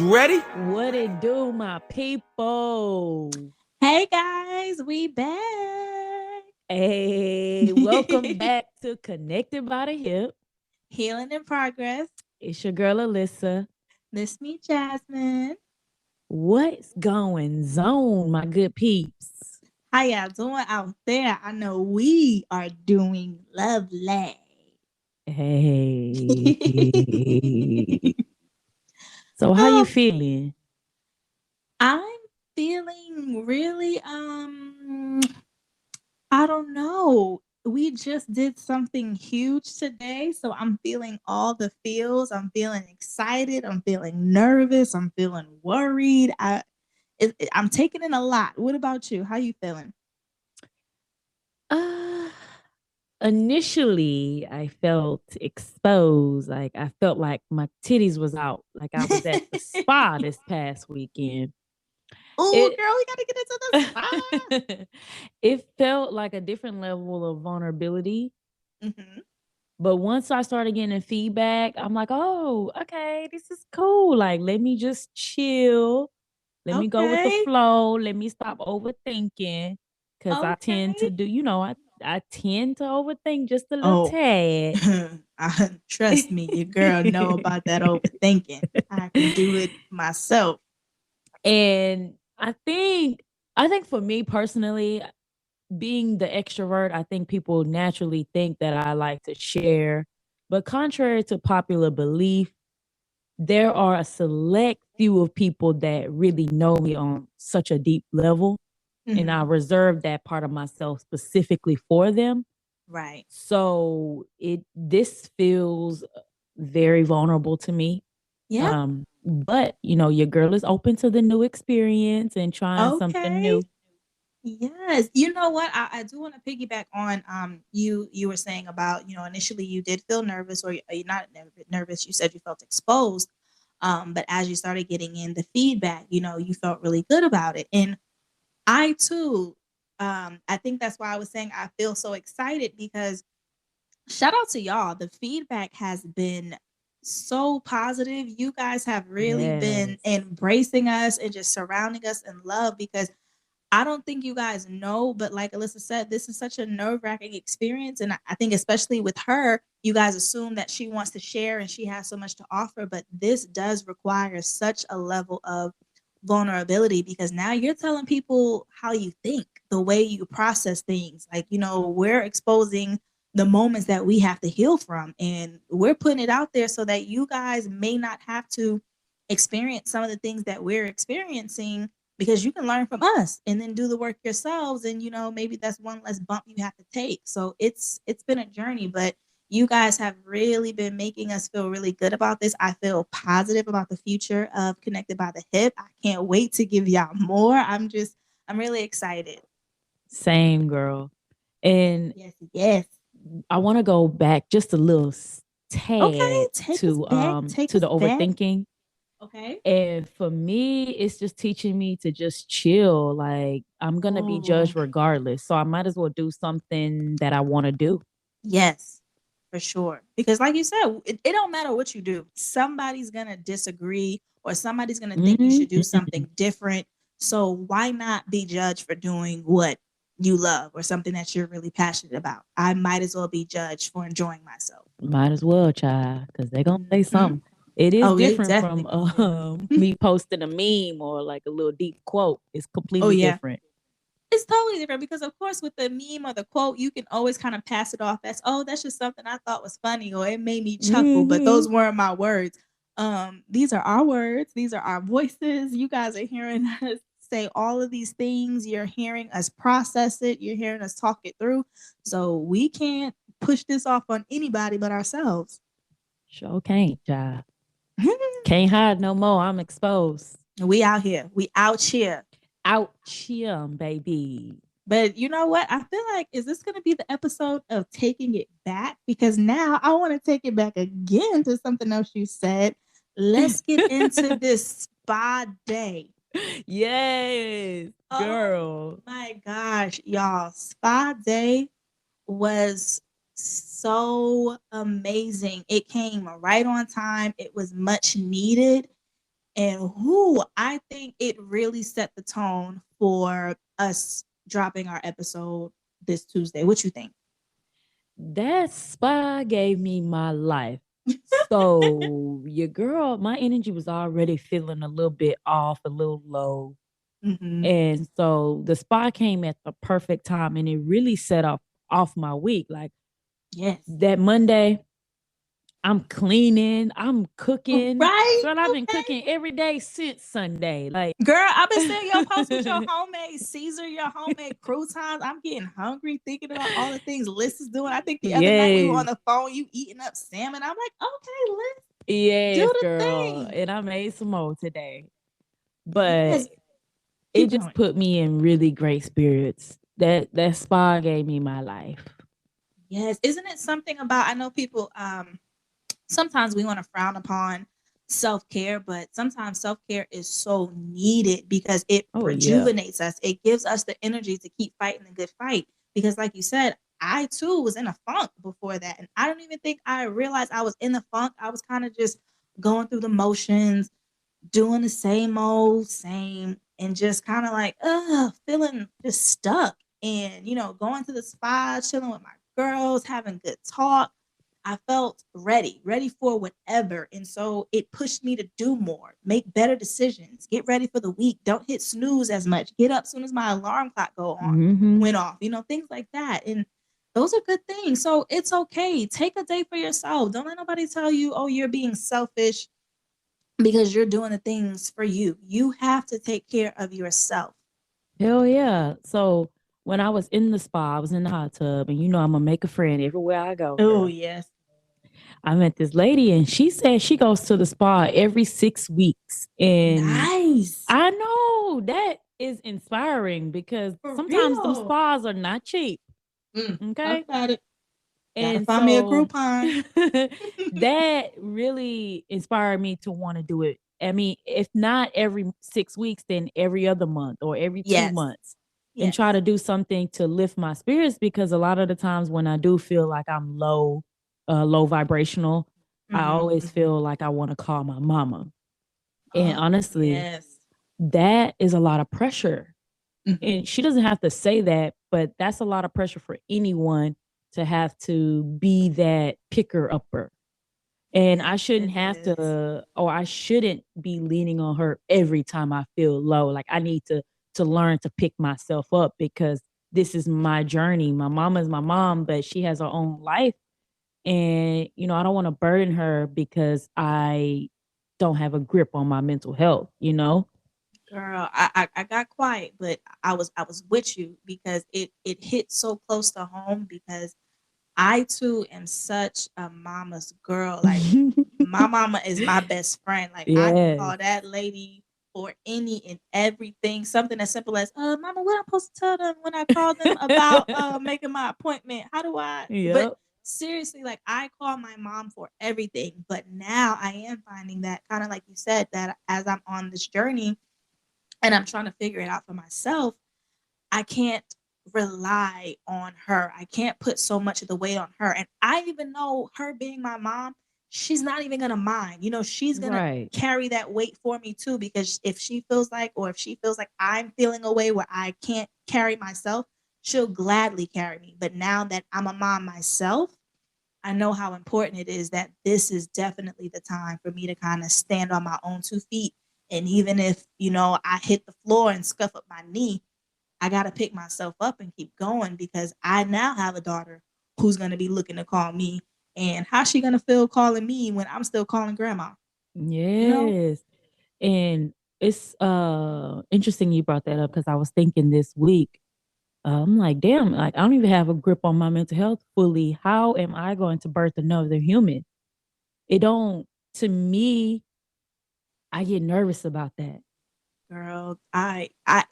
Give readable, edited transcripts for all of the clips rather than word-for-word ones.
You ready? What it do, my people? Hey guys, we back. Hey, welcome back to Connected by the Hip. Healing in progress. It's your girl Alyssa. This me, Jasmine. What's going on, my good peeps? How y'all doing out there? I know we are doing lovely. Hey. So how you feeling? I'm feeling really I don't know. We just did something huge today, so I'm feeling all the feels. I'm feeling excited. I'm feeling nervous. I'm feeling worried. I'm taking in a lot. What about you? How you feeling? Uh Initially I felt exposed. Like I felt like my titties was out. Like I was at the spa this past weekend. Oh, It girl, we gotta get into the spa. it felt like a different level of vulnerability. Mm-hmm. But once I started getting feedback, I'm like, oh, okay, this is cool. Like, let me just chill. Let me go with the Okay. flow. Let me stop overthinking. Cause I tend to Okay. do, I tend to overthink just a little Oh, tad. trust me, your girl know about that overthinking. I can do it myself. And I think for me personally, being the extrovert, I think people naturally think that I like to share. But contrary to popular belief, there are a select few of people that really know me on such a deep level. And I Mm-hmm. reserve that part of myself specifically for them. Right. So this feels very vulnerable to me. Yeah. But your girl is open to the new experience and trying something Okay. new. Yes. You know what? I do want to piggyback on you were saying about, initially you did feel nervous, or you're not nervous, you said you felt exposed. But as you started getting in the feedback, you felt really good about it. And I too, I think that's why I was saying I feel so excited, because shout out to y'all. The feedback has been so positive. You guys have really been Yes. embracing us and just surrounding us in love, because I don't think you guys know, but like Alyssa said, this is such a nerve-wracking experience. And I think especially with her, you guys assume that she wants to share and she has so much to offer, but this does require such a level of vulnerability, because now you're telling people how you think, the way you process things. Like, we're exposing the moments that we have to heal from, and we're putting it out there so that you guys may not have to experience some of the things that we're experiencing, because you can learn from us and then do the work yourselves. And maybe that's one less bump you have to take. So it's been a journey, but you guys have really been making us feel really good about this. I feel positive about the future of Connected by the Hip. I can't wait to give y'all more. I'm really excited. Same, girl. And Yes, yes. I want to go back just a little Okay, tad take us to back. Take to us the back. overthinking. Okay. And for me, it's just teaching me to just chill. Like I'm gonna be Oh, judged regardless. So I might as well do something that I want to do. yes, for sure. Because like you said, it don't matter what you do. Somebody's going to disagree, or somebody's going to think you should do Mhm. something different. So why not be judged for doing what you love, or something that you're really passionate about? I might as well be judged for enjoying myself. Might as well, child, because they're gonna say Hmm. something. It is Oh, they different definitely from gonna say something. me posting a meme or like a little deep quote. It's Oh completely yeah. different. It's totally different, because of course with the meme or the quote, you can always kind of pass it off as, oh, that's just something I thought was funny, or it made me chuckle, but Hmm. those weren't my words. These are our words, these are our voices. You guys are hearing us say all of these things. You're hearing us process it, you're hearing us talk it through. So we can't push this off on anybody but ourselves. Sure can't, child. Can't hide no more. I'm exposed. We out here, we out here. Out here, baby. But you know what? I feel like, is this going to be the episode of taking it back? Because now I want to take it back again to something else you said. Let's get into this spa day. Yes, Oh girl. my gosh, y'all. Spa day was so amazing. It came right on time. It was much needed. And who I think it really set the tone for us dropping our episode this Tuesday. What you think? That spa gave me my life. So your girl, my energy was already feeling a little bit off, a little low. Mm-hmm. And so the spa came at the perfect time and it really set off my week. Like Yes. that Monday, I'm cleaning, I'm cooking. Right? Girl, I've been Okay. cooking every day since Sunday. Like Girl, I've been seeing your posts with your homemade Caesar, your homemade croutons. I'm getting hungry thinking about all the things Liz is doing. I think the other night we were on yes. the phone, you eating up salmon. I'm like, okay, Liz, do Yes, the girl. thing. And I made some more today. But Yes. it Keep just going. put me in really great spirits. That spa gave me my life. Yes. Isn't it something about I know people sometimes we want to frown upon self-care, but sometimes self-care is so needed because it Oh yeah. rejuvenates us. It gives us the energy to keep fighting the good fight. Because like you said, I too was in a funk before that. And I don't even think I realized I was in the funk. I was kind of just going through the motions, doing the same old same, and just kind of like, feeling just stuck. And, going to the spa, chilling with my girls, having good talk. I felt ready for whatever. And so it pushed me to do more, make better decisions, get ready for the week. Don't hit snooze as much. Get up as soon as my alarm clock Hmm. went off, things like that. And those are good things. So it's okay. Take a day for yourself. Don't let nobody tell you, oh, you're being selfish because you're doing the things for you. You have to take care of yourself. Hell yeah. So when I was in the spa, I was in the hot tub, and I'm gonna make a friend everywhere I go, Oh, girl. yes. I met this lady, and she said she goes to the spa every 6 weeks. And Nice. I know that is inspiring because For sometimes them real. spas are not cheap. Talk Okay. about it. Gotta And find me a so Groupon. that really inspired me to want to do it. I mean, if not every 6 weeks, then every other month or every two Yes. months and Yes. try to do something to lift my spirits because a lot of the times when I do feel like I'm low vibrational, I Mm-hmm. always feel like I want to call my mama. And Oh, honestly, yes. that is a lot of pressure. Mm-hmm. And she doesn't have to say that, but that's a lot of pressure for anyone to have to be that picker upper. And Yes, I shouldn't it have is. to, or I shouldn't be leaning on her every time I feel low. Like I need to learn to pick myself up because this is my journey. My mom is my mom, but she has her own life. And, I don't want to burden her because I don't have a grip on my mental health. Girl, I got quiet, but I was with you because it hit so close to home because I too am such a mama's girl. Like my mama is my best friend. Like I can Yes. call that lady for any and everything. Something as simple as, mama, what I'm supposed to tell them when I call them about making my appointment? How do I but Yep. seriously, like I call my mom for everything. But now I am finding that kind of like you said, that as I'm on this journey and I'm trying to figure it out for myself, I can't rely on her. I can't put so much of the weight on her. And I even know her being my mom, she's not even gonna mind. She's gonna Right. carry that weight for me too, because if she feels like, or if she feels like I'm feeling a way where I can't carry myself, she'll gladly carry me. But now that I'm a mom myself, I know how important it is that this is definitely the time for me to kind of stand on my own 2 feet. And even if, I hit the floor and scuff up my knee, I got to pick myself up and keep going because I now have a daughter who's going to be looking to call me. And how's she going to feel calling me when I'm still calling grandma? You know? Yes. And it's interesting you brought that up because I was thinking this week, I'm like, damn, like I don't even have a grip on my mental health fully. How am I going to birth another human? It don't, to me, I get nervous about that. Girl, I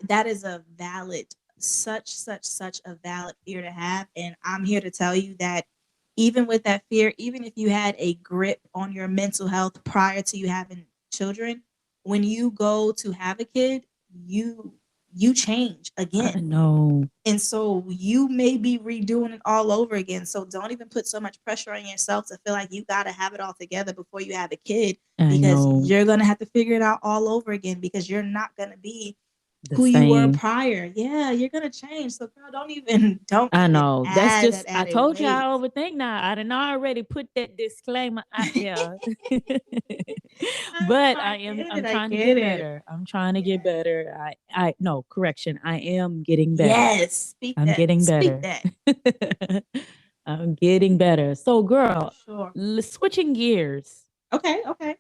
that is a valid, such a valid fear to have. And I'm here to tell you that even with that fear, even if you had a grip on your mental health prior to you having children, when you go to have a kid, you you change I again. know. And so you may be redoing it all over again. So don't even put so much pressure on yourself to feel like you got to have it all together before you have a kid, I because know. you're going to have to figure it out all over again, because you're not going to be The who you were same. prior. Yeah, you're going to change. So girl, don't even I know. That's add that just I added told you I weight. overthink now. I didn't already put that disclaimer out there. I know, But I get it. I'm I trying to get get it. better. I'm trying to get Yeah. better. I no, correction. I am getting better. Yes, speak I'm that. getting Speak better. that. I'm getting better. So For girl, sure. switching gears. Okay, okay.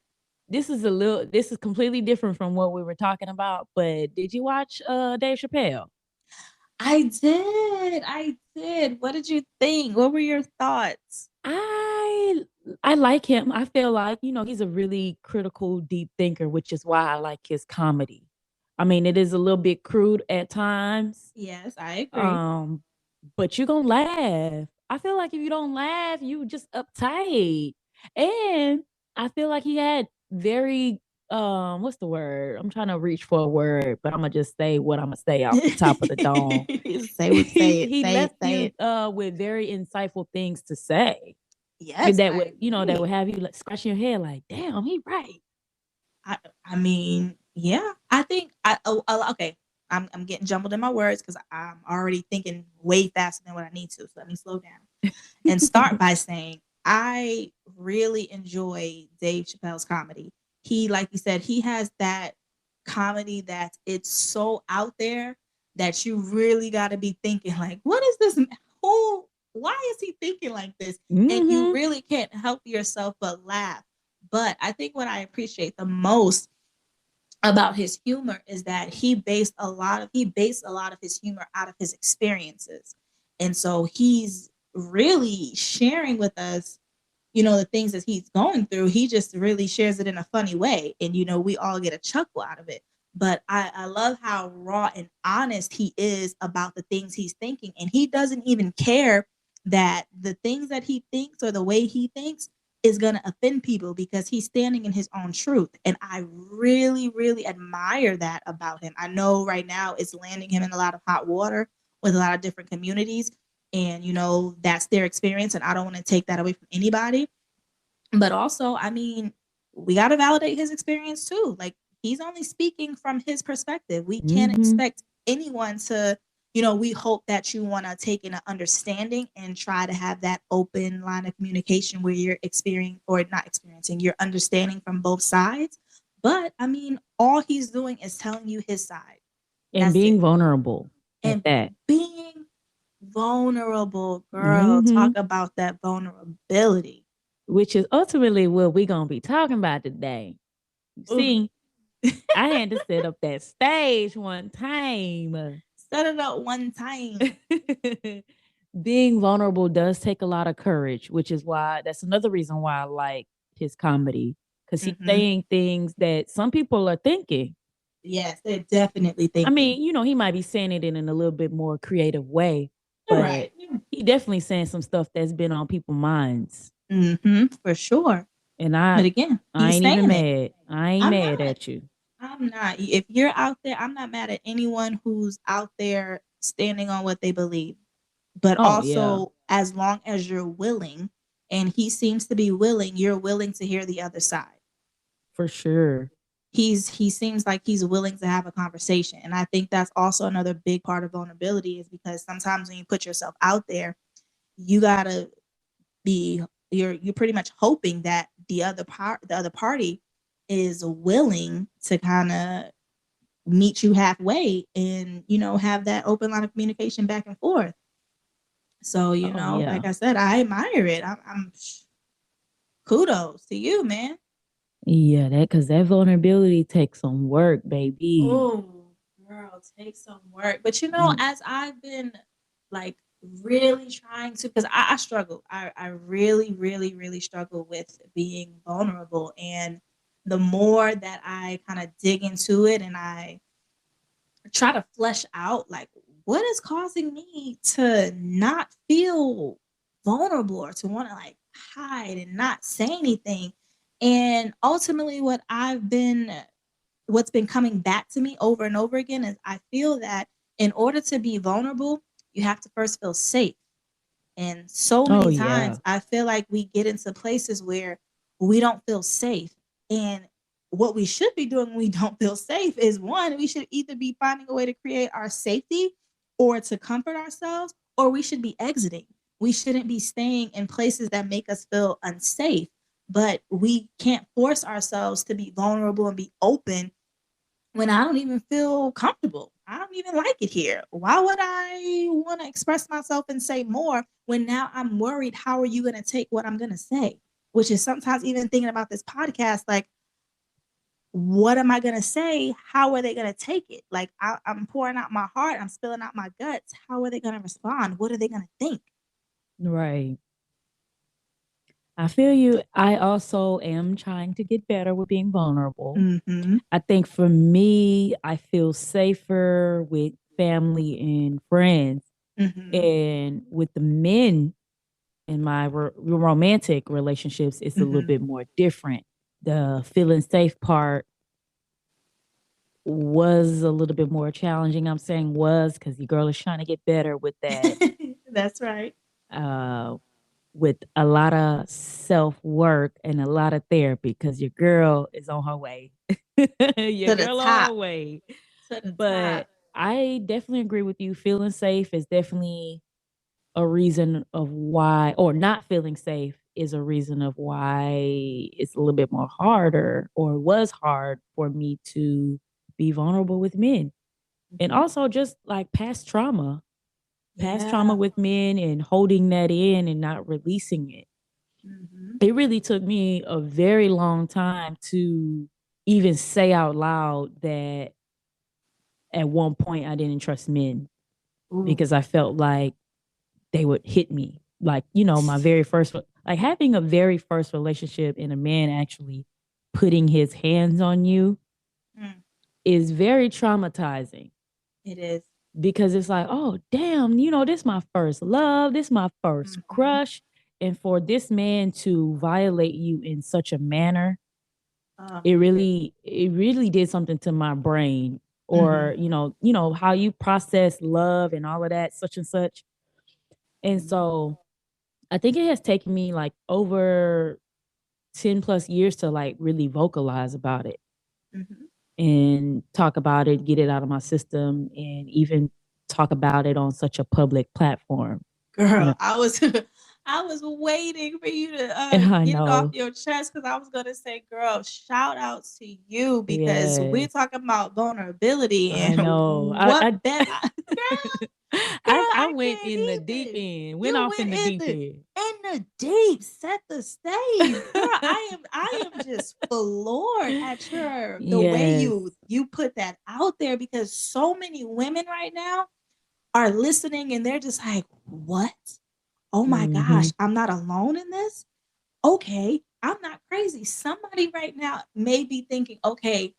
This is completely different from what we were talking about, but did you watch Dave Chappelle? I did. I did. What did you think? What were your thoughts? I I like him. I feel like, he's a really critical, deep thinker, which is why I like his comedy. I mean, it is a little bit crude at times, Yes, I agree. um, but you're gonna laugh. I feel like if you don't laugh, you just uptight. And I feel like he had very what's the word? I'm trying to reach for a word, but I'm gonna just say what I'm gonna say off the top of the dome. Say it, He say it, left say you it. with very insightful things to say. Yes, I That would agree. have you like scratching your head like, damn, he right. I mean, yeah. I think okay. I'm getting jumbled in my words because I'm already thinking way faster than what I need to. So let me slow down and start by saying I really enjoy Dave Chappelle's comedy. He, like you said, he has that comedy that it's so out there that you really got to be thinking like, what is this? Who? Why is he thinking like this? And you Mm-hmm. really can't help yourself but laugh. But I think what I appreciate the most about his humor is that he based a lot of his humor out of his experiences. And so he's really sharing with us, the things that he's going through. He just really shares it in a funny way. And we all get a chuckle out of it. But I love how raw and honest he is about the things he's thinking. And he doesn't even care that the things that he thinks or the way he thinks is going to offend people, because he's standing in his own truth. And I really, really admire that about him. I know right now it's landing him in a lot of hot water with a lot of different communities. And, that's their experience. And I don't want to take that away from anybody. But also, I mean, we got to validate his experience too. Like, he's only speaking from his perspective. We can't Mm-hmm. expect anyone to, we hope that you want to take in an understanding and try to have that open line of communication where you're experiencing or not experiencing, you're understanding from both sides. But I mean, all he's doing is telling you his side. And That's being it. vulnerable at And that. being vulnerable, girl, talk Mm-hmm. about that vulnerability. Which is ultimately what we're gonna be talking about today. You Ooh. see, I had to set up that stage one time. Set it up one time. Being vulnerable does take a lot of courage, which is why that's another reason why I like his comedy, because he's Mm-hmm. saying things that some people are thinking. Yes, they're definitely I thinking. mean, he might be saying it in a little bit more creative way, You're but right. Yeah. he definitely saying some stuff that's been on people's minds. Mm-hmm. For sure. And But again, I he's ain't even saying it. mad. I ain't I'm mad not. at you. I'm not. If you're out there, I'm not mad at anyone who's out there standing on what they believe. But Oh yeah, also, as long as you're willing, and he seems to be willing, you're willing to hear the other side. for sure. He seems like he's willing to have a conversation. And I think that's also another big part of vulnerability, is because sometimes when you put yourself out there, you gotta be you're pretty much hoping that the other party is willing to kind of meet you halfway and have that open line of communication back and forth. So Oh like yeah. I said, I admire it. I'm kudos to you, man. Yeah, that because that vulnerability takes some work, baby. Oh, girl, take some work. But Mm, as I've been like really trying to, because I struggle. I really, really, really struggle with being vulnerable. And the more that I kind of dig into it and I try to flesh out, like, what is causing me to not feel vulnerable or to want to like hide and not say anything. And ultimately, what I've been what's been coming back to me over and over again is I feel that in order to be vulnerable, you have to first feel safe. And so Oh many yeah. times I feel like we get into places where we don't feel safe. And what we should be doing when we don't feel safe is, one, we should either be finding a way to create our safety or to comfort ourselves, or we should be exiting. We shouldn't be staying in places that make us feel unsafe. But we can't force ourselves to be vulnerable and be open when I don't even feel comfortable. I don't even like it here. Why would I want to express myself and say more when now I'm worried? How are you going to take what I'm going to say? Which is sometimes even thinking about this podcast, like, what am I going to say? How are they going to take it? Like, I'm pouring out my heart, I'm spilling out my guts. How are they going to respond? What are they going to think? Right. I feel you. I also am trying to get better with being vulnerable. Mm-hmm. I think for me, I feel safer with family and friends. Mm-hmm. And with the men in my romantic relationships, it's a little Mm-hmm. bit more different. The feeling safe part was a little bit more challenging. I'm saying was because the girl is trying to get better with that. That's right. Uh, with a lot of self work and a lot of therapy because your girl is on her way. Your To the girl on her top. way. To the top. But I definitely agree with you. Feeling safe is definitely a reason of why, or not feeling safe is a reason of why it's a little bit more harder or was hard for me to be vulnerable with men. And Mm-hmm. also just like past trauma Yeah. with men and holding that in and not releasing it. Mm-hmm. It really took me a very long time to even say out loud that at one point I didn't trust men Ooh. because I felt like they would hit me. Like, my very first, like having a very first relationship and a man actually putting his hands on you Mm, is very traumatizing it is. because it's like, oh, damn, this my first love, this my first Mm-hmm. crush. And for this man to violate you in such a manner, It is. it really did something to my brain. Mm-hmm. Or, how you process love and all of that, such and such. And Mm-hmm. so I think it has taken me like over 10 plus years to like really vocalize about it Mm-hmm. and talk about it, get it out of my system, and even talk about it on such a public platform. You Girl, know, I was waiting for you to I get it off know. your chest because I was gonna say, girl, shout outs to you because we're Yes, talking about vulnerability I and know. what better, girl. Girl, I I went can't in the deep even. end, went You off in went the deep in end. the deep, set the stage, girl. I am just floored at your the way Yes. you put that out there because so many women right now are listening and they're just like, what? Oh my gosh, Hmm. I'm not alone in this. Okay, I'm not crazy. Somebody right now may be thinking, okay,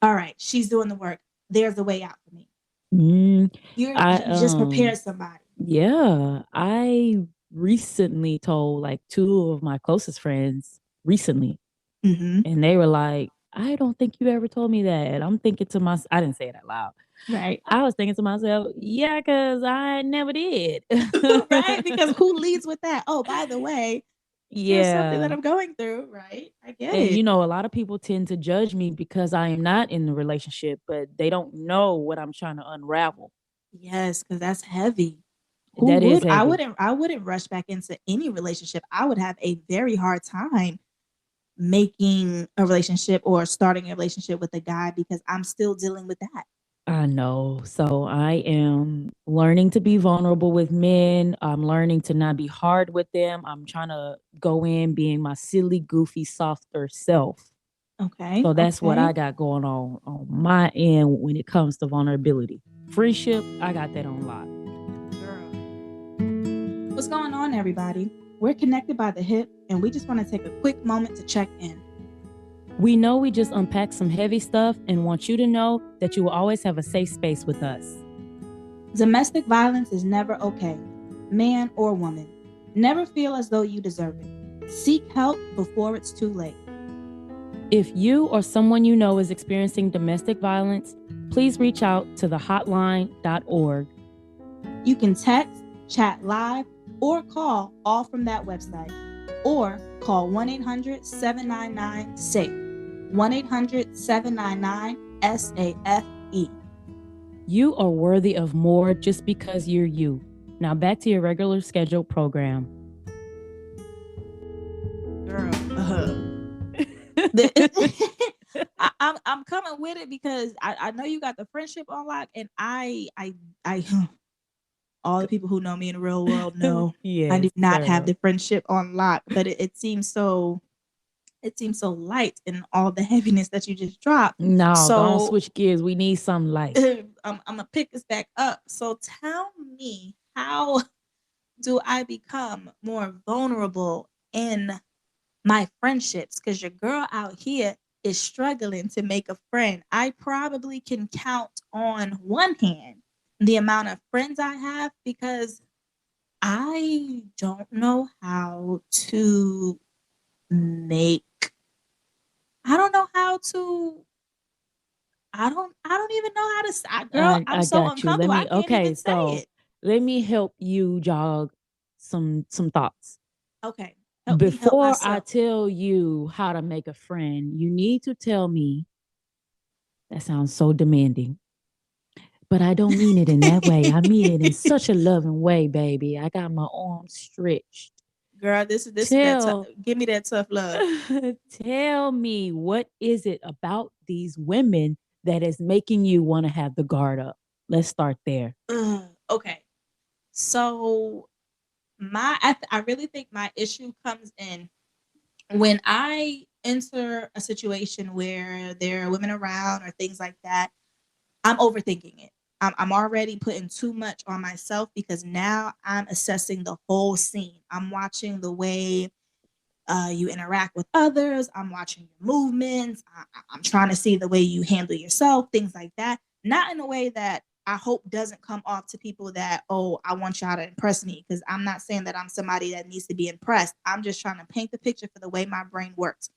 all right, she's doing the work. There's a way out for me. Mm, I You just prepared somebody. Yeah, I recently told like two of my closest friends recently, Mm-hmm. and they were like, "I don't think you ever told me that." And I'm thinking to myself, I didn't say it out loud. Right. I was thinking to myself, "Yeah, because I never did." Right? Because who leads with that? Oh, by the way, here's something that Yeah. I'm going through, right? I get And it. a lot of people tend to judge me because I am not in the relationship, but they don't know what I'm trying to unravel. Yes, because that's heavy. Who That is would heavy. I wouldn't rush back into any relationship. I would have a very hard time making a relationship or starting a relationship with a guy because I'm still dealing with that. I know. So I am learning to be vulnerable with men. I'm learning to not be hard with them. I'm trying to go in being my silly, goofy, softer self. Okay. So that's what Okay. I got going on my end when it comes to vulnerability. Friendship, I got that on lock. Girl. What's going on, everybody? We're connected by the hip, and we just want to take a quick moment to check in. We know we just unpacked some heavy stuff and want you to know that you will always have a safe space with us. Domestic violence is never okay, man or woman. Never feel as though you deserve it. Seek help before it's too late. If you or someone you know is experiencing domestic violence, please reach out to thehotline.org. You can text, chat live, or call all from that website. Or call 1-800-799-SAFE. 1-800-799-SAFE. You are worthy of more just because you're you. Now back to your regular scheduled program. Girl, I'm coming with it because I know you got the friendship on lock, and I all the people who know me in the real world know I do Yes, not have girl. the friendship on lock, but it seems so light in all the heaviness that you just dropped. No, don't So switch gears. We need something light. I'm gonna pick this back up. So tell me, how do I become more vulnerable in my friendships? Because your girl out here is struggling to make a friend. I probably can count on one hand the amount of friends I have, because I don't know how to make I don't know how to I don't even know how to girl, I'm I so got you. uncomfortable. I can't even say So it. let me help you jog some thoughts. Okay. Help me help Before I myself. tell you how to make a friend, you need to tell me, that sounds so demanding, but I don't mean it in that way. I mean it in such a loving way, baby. I got my arms stretched. Girl, this is that Tell give me that tough love. tell me, what is it about these women that is making you want to have the guard up? Let's start there. Okay. So I really think my issue comes in when I enter a situation where there are women around or things like that. I'm overthinking it. I'm already putting too much on myself, because now I'm assessing the whole scene. I'm watching the way you interact with others. I'm watching your movements. I'm trying to see the way you handle yourself, things like that. Not in a way that I hope doesn't come off to people that, oh, I want y'all to impress me. Because I'm not saying that I'm somebody that needs to be impressed. I'm just trying to paint the picture for the way my brain works.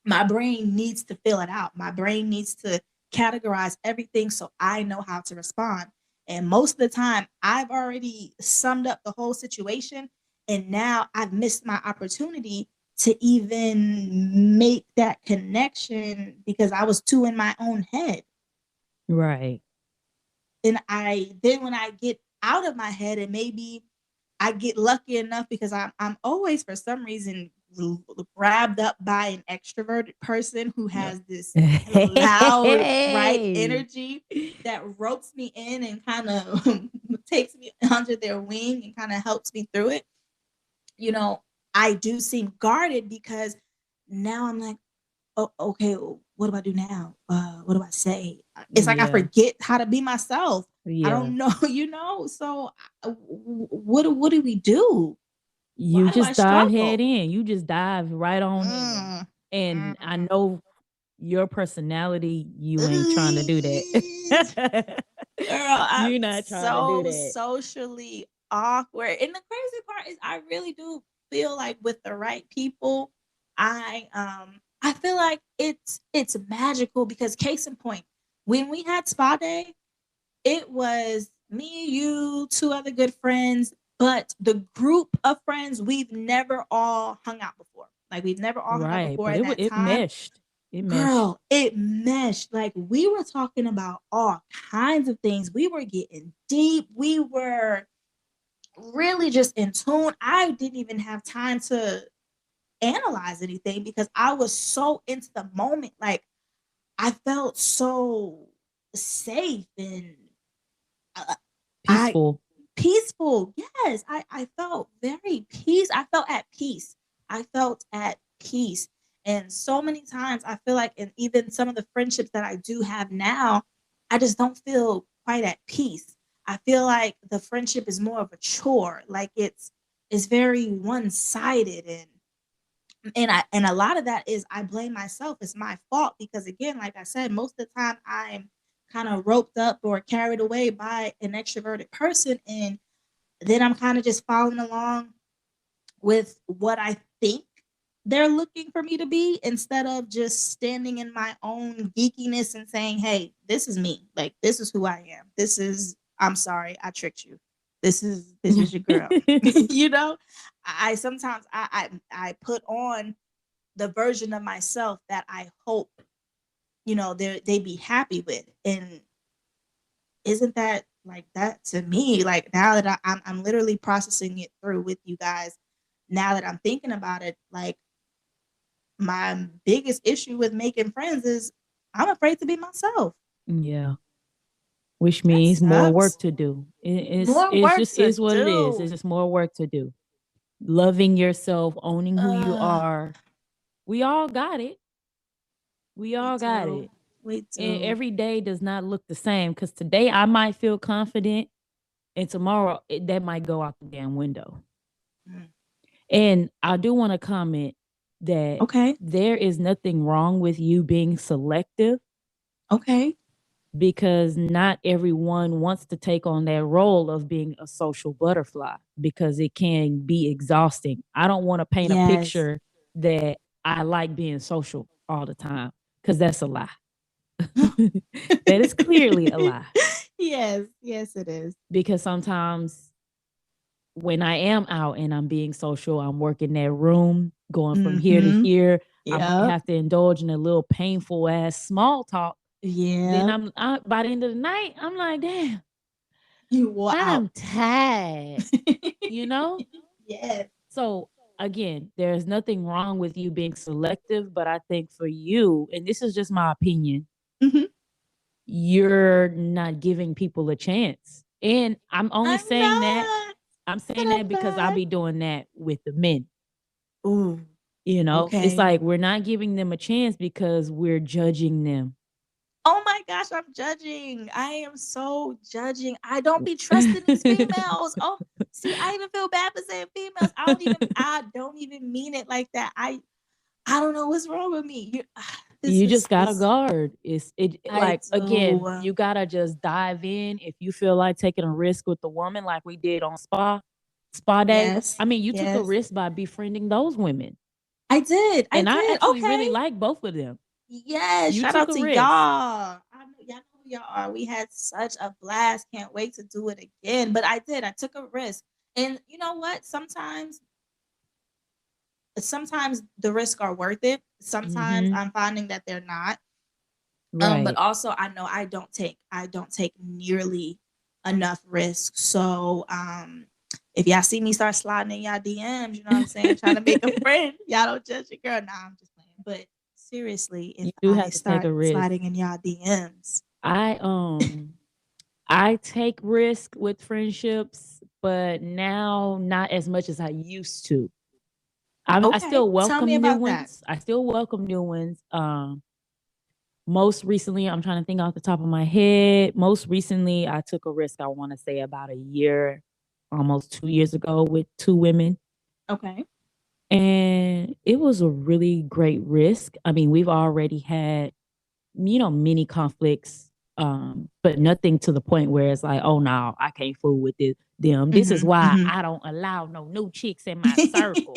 My brain needs to fill it out. My brain needs to categorize everything so I know how to respond. And most of the time, I've already summed up the whole situation. And now I've missed my opportunity to even make that connection because I was too in my own head. Right. And then when I get out of my head, and maybe I get lucky enough, because I'm always, for some reason, grabbed up by an extroverted person who No. has this loud, bright Hey. energy that ropes me in and kind of takes me under their wing and kind of helps me through it. You know, I do seem guarded because now I'm like, oh, okay, what do I do now? What do I say? It's like I Yeah. forget how to be myself. I Yeah. don't know, So what do we do? You Why do I just dive head struggle? in. You just dive right on in. Mm, And I mm. know your personality, you ain't trying to do that. Girl, I'm You're not trying to do so that. socially awkward. And the crazy part is I really do feel like with the right people, I feel like it's magical, because case in point, when we had spa day, it was me, you, two other good friends, but the group of friends, we've never all hung out before. Like, we've never all hung out Right. before But in that it time. meshed. It meshed. Girl, it meshed. Like, we were talking about all kinds of things. We were getting deep. We were really just in tune. I didn't even have time to analyze anything because I was so into the moment. Like, I felt so safe and uh, I Peaceful. peaceful. Yes, I felt very peace. I felt at peace. I felt at peace. And so many times I feel like, and even some of the friendships that I do have now, I just don't feel quite at peace. I feel like the friendship is more of a chore. Like, it's very one-sided, and a lot of that is I blame myself. It's my fault because, again, like I said, most of the time I'm kind of roped up or carried away by an extroverted person, and then I'm kind of just following along with what I think. they're looking for me to be, instead of just standing in my own geekiness and saying, hey, this is me. Like, this is who I am. This is, I'm sorry, I tricked you. This is your girl. You know, I sometimes I put on the version of myself that I hope, they be happy with. And isn't that like that to me? Like, now that I'm literally processing it through with you guys, now that I'm thinking about it, like, my biggest issue with making friends is I'm afraid to be myself. Yeah. Which That means more work sucks. to do. More It's work just to is what it is. do. It's just more work to do. Loving yourself, owning who you Uh, are. We all got it. We we all got do. it. We And do. every day does not look the same because today I might feel confident and tomorrow that might go out the damn window. Mm. And I do want to comment that Okay. there is nothing wrong with you being selective Okay. because not everyone wants to take on that role of being a social butterfly because it can be exhausting. I don't want to paint a Yes. picture that I like being social all the time because that's a lie. That is clearly a lie Yes. Yes, it is. because sometimes when I am out and I'm being social, I'm working that room, going from here to Mm-hmm. here. I might Yep. have to indulge in a little painful ass small talk. Then Yep. by the end of the night, I'm like, damn, You wore out. I'm tired, you know? Yes. So again, there's nothing wrong with you being selective, but I think for you, and this is just my opinion, Mm-hmm. you're not giving people a chance. And I'm only I'm saying that not. I'm But saying I'm that because I'll not. be doing that with the men. Ooh. It's Okay. like we're not giving them a chance because we're judging them. Oh my gosh, I'm judging. I am so judging. I don't be trusting these females. Oh, see, I even feel bad for saying females. I don't even mean it like that. I don't know what's wrong with me. This You is just gotta this guard. It I like again, do. you gotta just dive in if you feel like taking a risk with the woman like we did on spa day. Yes. I mean, you took a Yes. risk by befriending those women. I did. I And I did. actually really Okay. like both of them. Yes. You Shout took out a to risk. y'all. Y'all know who y'all are. We had such a blast. Can't wait to do it again. But I did. I took a risk. And you know what? Sometimes the risks are worth it. Sometimes Mhm. I'm finding that they're not. But Right. also I know I don't take nearly enough risk. So if y'all see me start sliding in y'all DMs, you know what I'm saying, trying to make a friend, y'all don't judge your girl. Nah, I'm just playing. But seriously, if You do I have to take start a risk. sliding in y'all DMs, I I take risk with friendships, but now not as much as I used to. I okay, still tell me welcome new about that. ones. I still welcome new ones. Most recently, I'm trying to think off the top of my head. Most recently, I took a risk. I want to say about a year, almost 2 years ago, with two women, Okay. and it was a really great risk. I mean, we've already had many conflicts, but nothing to the point where it's like, oh no, I can't fool with them. This is Mm-hmm. why Mm-hmm. I don't allow no new chicks in my circle.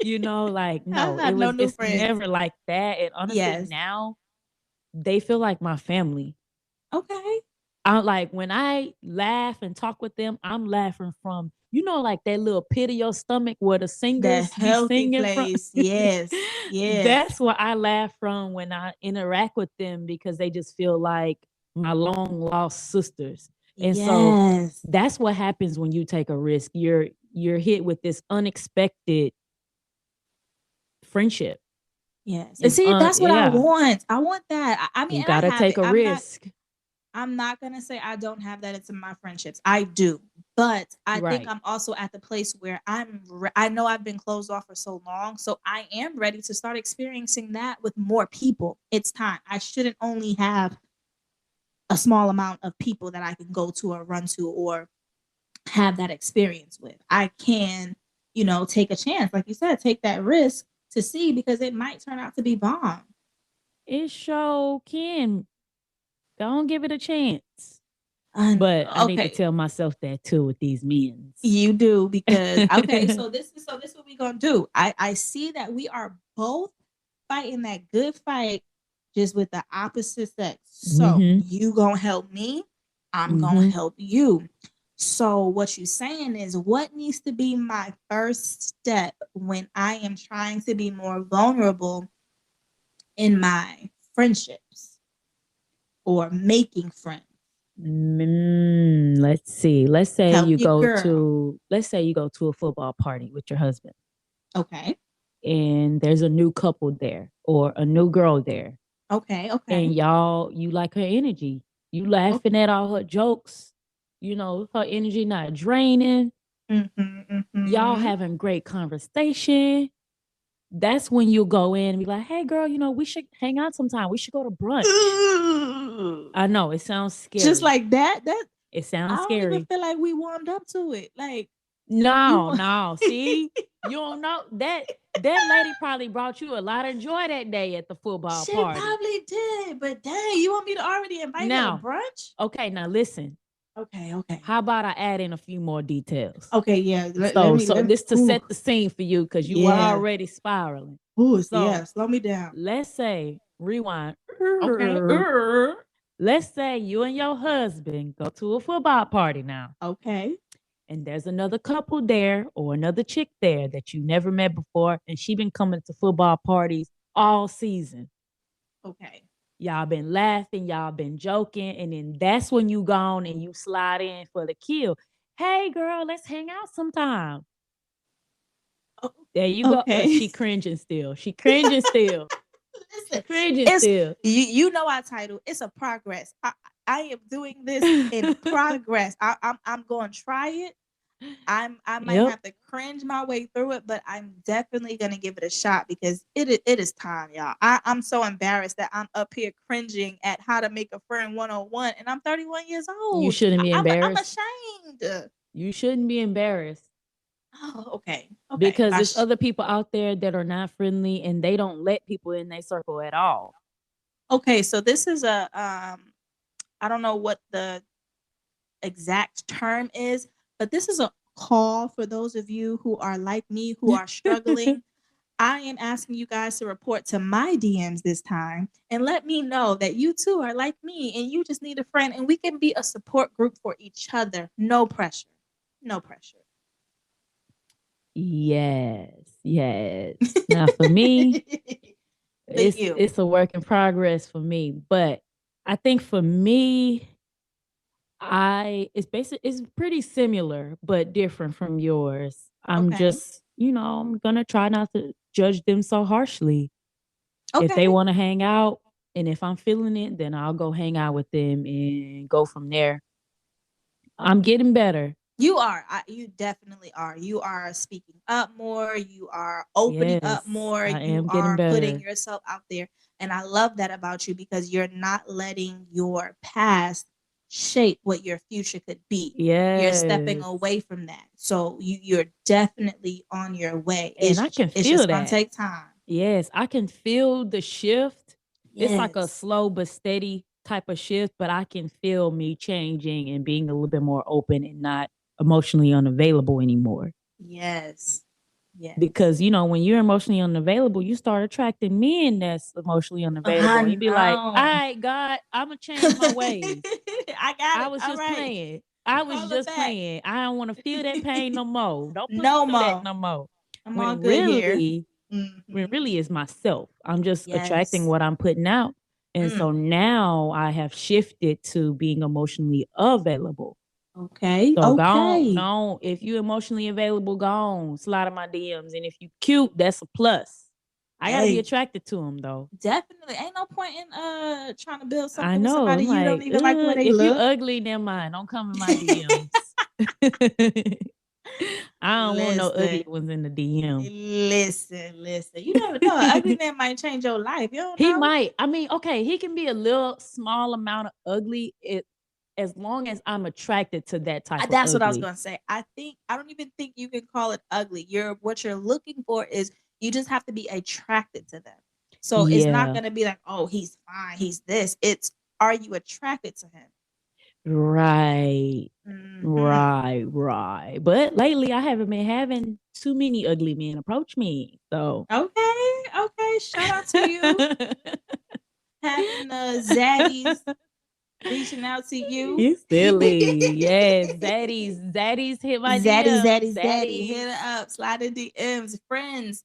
Like I no, had no new it's friends. never like that. And honestly, Yes. now they feel like my family. Okay. I like when I laugh and talk with them, I'm laughing from like that little pit of your stomach where the That singers be healthy singing from. place. Yes. Yes. That's where I laugh from when I interact with them because they just feel like my long lost sisters. And so Yes. that's what happens when you take a risk. You're hit with this unexpected friendship. Yes. And It's see, that's what I yeah, want. I want that. I mean, you and I gotta have take it. a risk. I'm not gonna say I don't have that into my friendships. I do. But I think Right. I'm also at the place where I know I've been closed off for so long, so I am ready to start experiencing that with more people. It's time. I shouldn't only have a small amount of people that I can go to or run to or have that experience with. I can, take a chance, like you said, take that risk to see, because it might turn out to be bomb. It sure can. Don't give it a chance. But I need to Okay, tell myself that too with these men's. you do because okay. So this is what we gonna do. I see that we are both fighting that good fight, just with the opposite sex. So Mm-hmm. you gonna help me, I'm gonna Mm-hmm. help you. So what you saying is what needs to be my first step when I am trying to be more vulnerable in my friendships or making friends. Let's see. Help your girl. Let's say you go to a football party with your husband Okay. and there's a new couple there or a new girl there Okay. Okay. and you like her energy. You Okay. laughing at all her jokes. Her energy not draining. Mm-hmm, Y'all mm-hmm. having great conversation. That's when you'll go in and be like, "Hey girl, we should hang out sometime. We should go to brunch." Ooh. I know it sounds Just scary. like that. That It I sounds don't even scary. feel like we warmed up to it. Like you No, want no. See, you don't know that lady probably brought you a lot of joy that day at the football she party. probably did, but dang, you want me to already invite her to Now, brunch? okay, now listen. Okay, okay. How about I add in a few more details? Okay, yeah. Let So, me so let me this to ooh, set the scene for you because you were yeah. already spiraling. Ooh, yeah, So, slow me down. let's say rewind. Okay. Let's say you and your husband go to a football party now, Okay. and there's another couple there or another chick there that you never met before, and she been coming to football parties all season. Okay. Y'all been laughing, y'all been joking, and then that's when you gone and you slide in for the kill. Hey girl, let's hang out sometime. Oh, There you go. okay. She cringing still. She cringing still. She Listen, cringing it's still. you know our title. It's a progress. I am doing this in progress. I'm going to try it. I might Yep. have to cringe my way through it, but I'm definitely gonna give it a shot because it is time, y'all. I'm so embarrassed that I'm up here cringing at how to make a friend 101, and I'm 31 years You old. shouldn't be I'm embarrassed. ashamed. You shouldn't be embarrassed Oh, okay, okay. because there's other people out there that are not friendly and they don't let people in their circle at all. Okay, so this is I don't know what the exact term is, but this is a call for those of you who are like me, who are struggling. I am asking you guys to report to my DMs this time and let me know that you too are like me and you just need a friend and we can be a support group for each other. No pressure. No pressure. Yes, yes. Now for me, For it's you. it's a work in progress for me, but I think for me, it's pretty similar but different from yours. I'm Okay. just, I'm gonna try not to judge them so harshly. If they Okay. want to hang out and if I'm feeling it, then I'll go hang out with them and go from there. I'm getting better. You are. You definitely are. You are speaking up more. You are opening up Yes, more. I You am getting are putting better. yourself out there. And I love that about you because you're not letting your past shape what your future could be. You're stepping Yes. away from that. So you're definitely on your way. And I can It's feel just gonna that. take time. Yes, I can feel the shift. It's like a Yes. slow but steady type of shift, but I can feel me changing and being a little bit more open and not emotionally unavailable anymore. Yes. Yes. Because, when you're emotionally unavailable, you start attracting men that's emotionally I unavailable. And you be like, all know. right, God, I'm going to change my ways. I got I it. was All just right. playing. I was Call it just back. playing. I don't want to feel that pain no more. Don't put me No through that more. no more. I'm all When good here. really, when Mhm. really is myself. I'm just attracting Yes. what I'm putting out. And so Mm. now I have shifted to being emotionally available. Okay. So Okay. if you emotionally available, go on, slide in my DMs. And if you cute, that's a plus. I gotta be Hey, attracted to him though. definitely. Ain't no point in trying to build I something with know. somebody I'm you don't like, even like the way they if you look. ugly, never mind. Don't come in my DMs. I don't want no ugly Listen. ones in the DM. Listen. You never know. An ugly man might change your life. You don't He know. might. I mean, okay, he can be a little small amount of ugly as long as I'm attracted to that type of That's what I was ugly. gonna say. I don't even think you can call it ugly. What you're looking for is you just have to be attracted to them. So it's not Yeah. gonna be like, oh, he's fine, he's this. It's are you attracted to him? Right. Hmm. Right. But lately I haven't been having too many ugly men approach me. So Okay, okay. Shout out to you having the zaddies reaching out to you. you silly. Yes. Zaddies hit my Zaddy, DMs. zaddy, zaddy. Hit Zaddies. it up. Slide in DMs. Friends,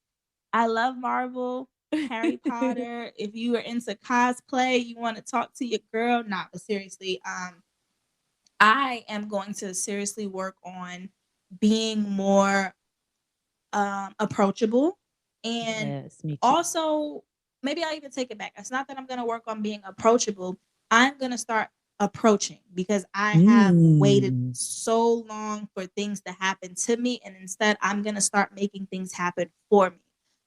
I love Marvel, Harry Potter. If you are into cosplay, you want to talk to your girl. Nah, but seriously, I am going to seriously work on being more approachable. And Yes, me too. also, maybe I'll even take it back. It's not that I'm going to work on being approachable. I'm going to start approaching because I have waited Mm. so long for things to happen to me. And instead, I'm going to start making things happen for me.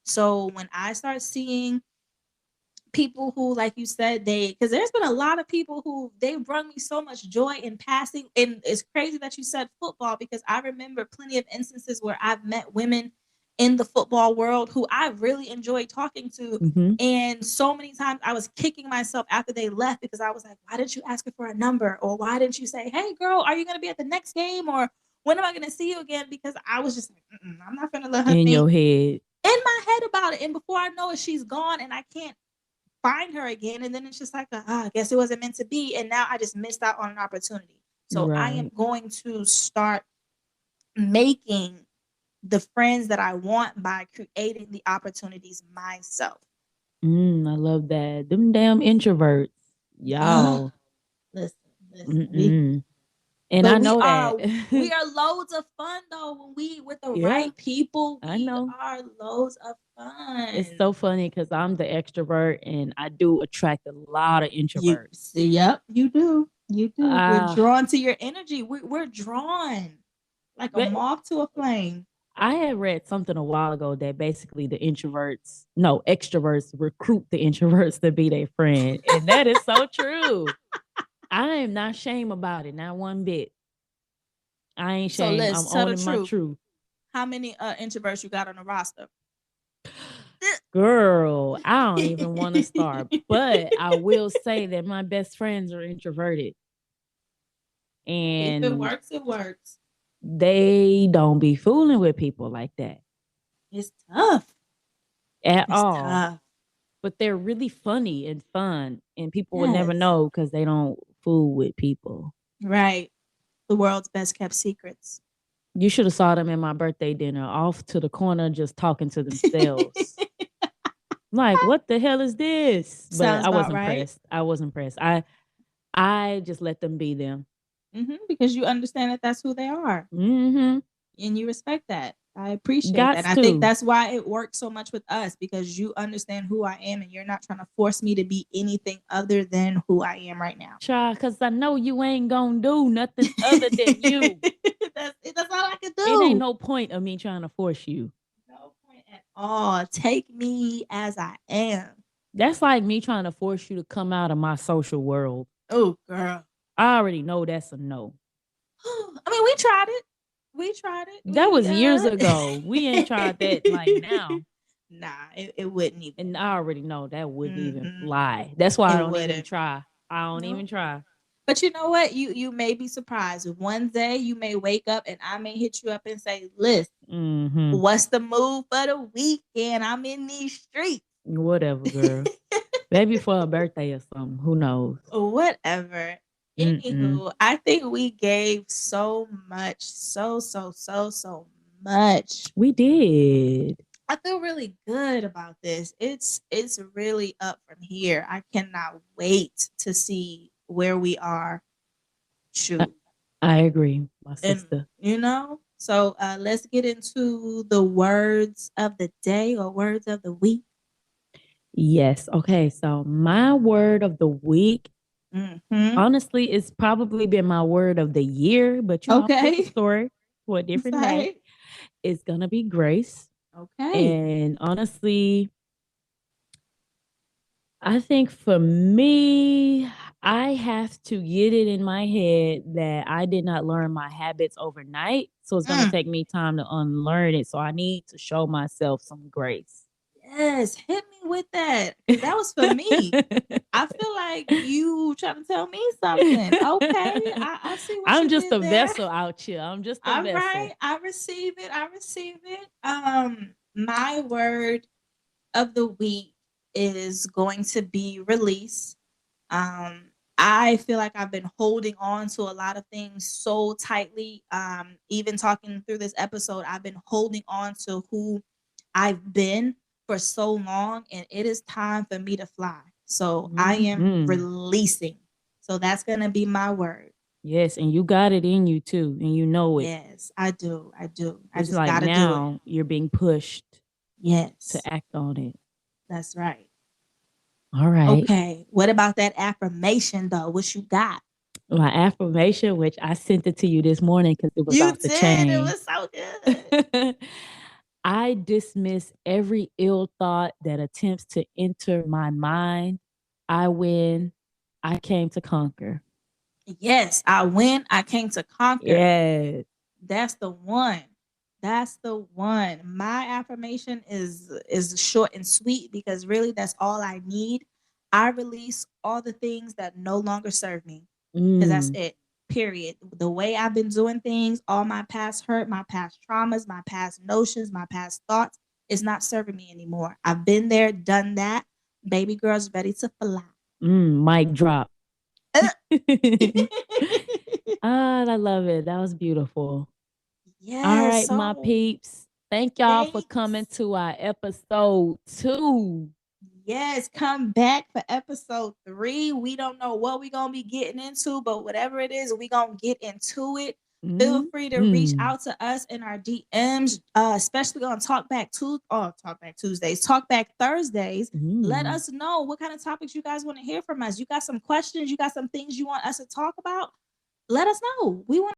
So when I start seeing people who, like you said, they, because there's been a lot of people who they brought me so much joy in passing. And it's crazy that you said football because I remember plenty of instances where I've met women in the football world who I really enjoyed talking to. Hmm. And so many times I was kicking myself after they left because I was like, why didn't you ask her for a number? Or why didn't you say, hey, girl, are you going to be at the next game? Or when am I going to see you again? Because I was just like, I'm not going to let her In think your head. in my head about it. And before I know it, she's gone and I can't find her again. And then it's just like, I guess it wasn't meant to be. And now I just missed out on an opportunity. So I am Right. going to start making the friends that I want by creating the opportunities myself. I love that. Them damn introverts. Uh, Y'all. listen, listen. Mm-mm. And But I know that. we are loads of fun though. When we with the Yeah, right people, I we know. are loads of It's fun. so funny because I'm the extrovert and I do attract a lot of You introverts. see, yep, you do. You do. We're Uh, drawn to your energy. We're drawn like a but moth to a flame. I had read something a while ago that basically the introverts, no, extroverts recruit the introverts to be their friend. And that is so true. I am not shame about it, not one bit. I ain't So shame. I'm let's tell the owning my truth. truth. How many introverts you got on the roster? Girl, I don't even want to start, but I will say that my best friends are introverted If it and works, it works. they don't be fooling with people like that It's tough. at It's all. tough. But they're really funny and fun, and people would never Yes. know because they don't fool with people. Right. The world's best kept secrets. You should have saw them in my birthday dinner, off to the corner, just talking to themselves. Like, what the hell is this? But Sounds I about wasn't right. impressed. I was impressed. I just let them be them. Because you understand that that's who they are. Hmm. And you respect that. I appreciate that. Gots And I think to that's why it works so much with us because you understand who I am and you're not trying to force me to be anything other than who I am right now. try, cause I know you ain't gonna do nothing other than you. That's all I can It ain't do. no point of me trying to force you. No point at all. Take me as I am. That's like me trying to force you to come out of my social world. Oh, girl. I already know that's a no. I mean, we tried it. We tried it. That was years We ago. We ain't tried that like now. nah, it wouldn't even. And I already know that wouldn't even Mm-mm, fly. That's why I it don't even wouldn't. try. I don't No. even try. But you know what? You may be surprised. One day you may wake up and I may hit you up and say, "Listen, Hmm. what's the move for the weekend? I'm in these streets." Whatever, girl. Maybe for a birthday or something. Who knows? Whatever. Mm-mm. Anywho, I think we gave so much, so much. We did. I feel really good about this. It's really up from here. I cannot wait to see where we are. I, Shoot. I agree, my And sister. so let's get into the words of the day or words of the week. Yes. Okay. So my word of the week, Mm-hmm. honestly, it's probably been my word of the year, but different Okay. story for a different day. Say. It's gonna be grace. Okay. And honestly, I think for me, I have to get it in my head that I did not learn my habits overnight. So it's going to Mm. take me time to unlearn it. So I need to show myself some grace. Yes, hit me with that because that was for me. I feel like you trying to tell me something. Okay, I see what I'm you just did a there. vessel out here. I'm just a All vessel. right, I receive it. I receive it. My word of the week is going to be release. Um, I feel like I've been holding on to a lot of things so tightly. Even talking through this episode, I've been holding on to who I've been for so long, and it is time for me to fly. So I am Mhm. releasing. So that's gonna be my word. Yes, and you got it in you too, and you know it. Yes, I do. I do. I It's just like gotta do it. now you're being pushed Yes, to act on it. that's right. All right. Okay. What about that affirmation though? What you got? My affirmation, which I sent it to you this morning because it was You off the did. It chain. was so good. I dismiss every ill thought that attempts to enter my mind. I win. I came to conquer. Yes, I win. I came to conquer. Yes. That's the one. That's the one. My affirmation is short and sweet because really that's all I need. I release all the things that no longer serve me. Because that's Mm, it. Period. The way I've been doing things, all my past hurt, my past traumas, my past notions, my past thoughts is not serving me anymore. I've been there, done that. Baby girl's ready to fly. mic drop. Ah, I love it. That was beautiful. All Yes. right, my So peeps. Thank y'all for coming thanks. to our episode 2. Yes, come back for episode 3. We don't know what we're gonna be getting into, but whatever it is, we're gonna get into it. Feel free to reach Mm-hmm. out to us in our DMs, especially on Talk Back Tuesdays, Talk Back Thursdays. Let Mm. us know what kind of topics you guys want to hear from us. You got some questions, you got some things you want us to talk about. Let us know. We want